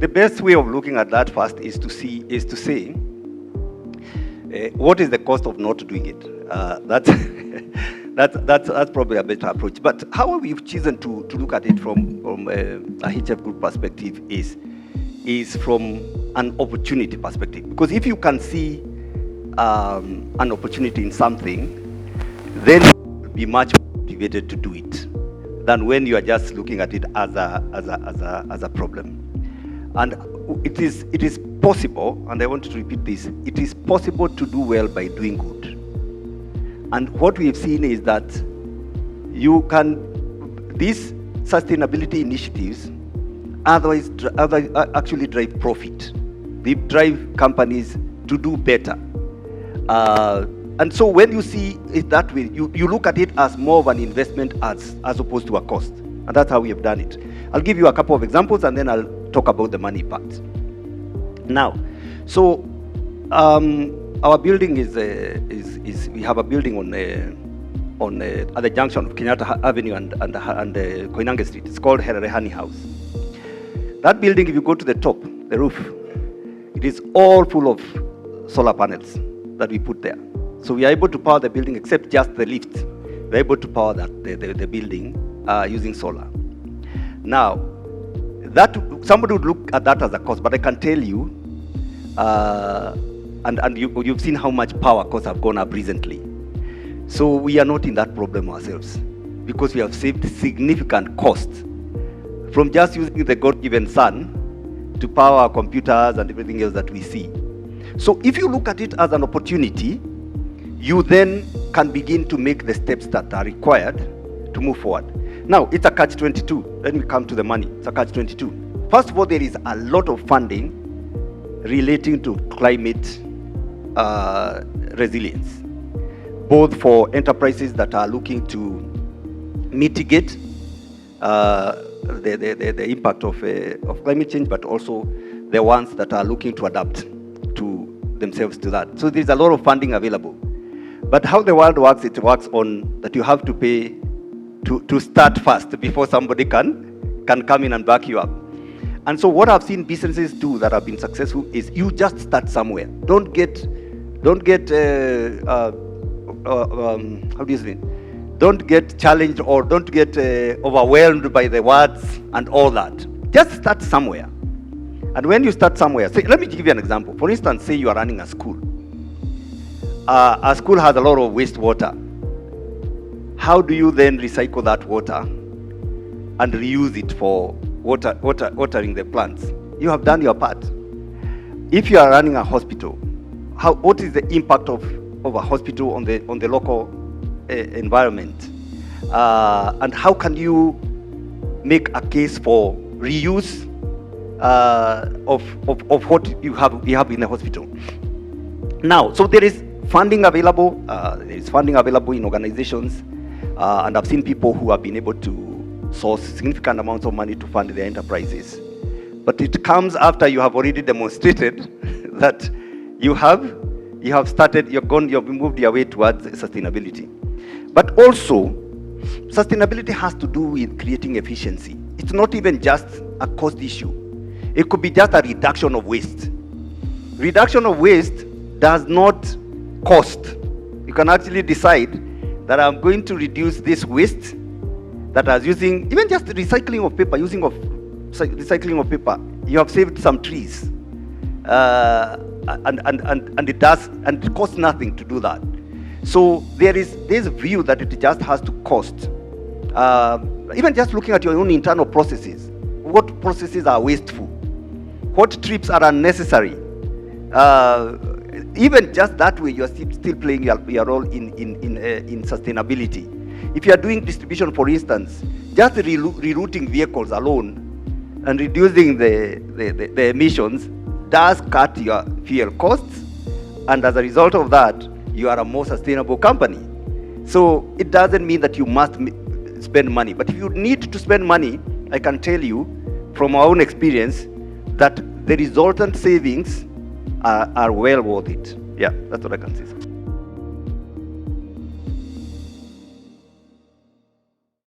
the best way of looking at that first is to say, what is the cost of not doing it? That's probably a better approach. But how we've chosen to look at it from a HF Group perspective is from an opportunity perspective. Because if you can see an opportunity in something, then you'll be much more motivated to do it than when you are just looking at it as a problem. And it is possible, and I want to repeat this, it is possible to do well by doing good. And what we've seen is that these sustainability initiatives actually drive profit. They drive companies to do better. And so when you see it that way, you look at it as more of an investment as opposed to a cost. And that's how we have done it. I'll give you a couple of examples and then I'll talk about the money part. Now, so our building is we have a building at the junction of Kenyatta Avenue and Koinange Street. It's called Hererehani House. That building, if you go to the top, the roof, it is all full of solar panels that we put there. So we are able to power the building, except just the lift. We're able to power the building using solar. Now, that somebody would look at that as a cost, but I can tell you, and you've seen how much power costs have gone up recently. So we are not in that problem ourselves, because we have saved significant costs from just using the God-given sun to power our computers and everything else that we see. So if you look at it as an opportunity, you then can begin to make the steps that are required to move forward. Now, it's a catch-22. Let me come to the money. It's a catch-22. First of all, there is a lot of funding relating to climate resilience, both for enterprises that are looking to mitigate the impact of climate change, but also the ones that are looking to adapt to themselves to that. So there's a lot of funding available. But how the world works, it works on that you have to pay to start first before somebody can come in and back you up. And so what I've seen businesses do that have been successful is you just start somewhere. Don't get how do you say? Don't get challenged or don't get overwhelmed by the words and all that. Just start somewhere. And when you start somewhere, say, let me give you an example. For instance, say you are running a school. A school has a lot of wastewater. How do you then recycle that water and reuse it for watering the plants? You have done your part. If you are running a hospital, what is the impact of a hospital on the local environment? And how can you make a case for reuse of what you have in the hospital? Now, so there is funding available. There is funding available in organizations, and I've seen people who have been able to source significant amounts of money to fund their enterprises. But it comes after you have already demonstrated that you have started, you've moved your way towards sustainability. But also, sustainability has to do with creating efficiency. It's not even just a cost issue. It could be just a reduction of waste. Reduction of waste does not cost. You can actually decide that I'm going to reduce this waste that I was using, even just recycling of paper, recycling of paper. You have saved some trees. And it costs nothing to do that. So there's a view that it just has to cost. Even just looking at your own internal processes, what processes are wasteful, what trips are unnecessary. Even just that way, you're still playing your role in sustainability. If you are doing distribution, for instance, just rerouting vehicles alone and reducing the emissions does cut your fuel costs, and as a result of that, you are a more sustainable company. So it doesn't mean that you must spend money, but if you need to spend money, I can tell you from our own experience that the resultant savings are well worth it. Yeah, that's what I can say.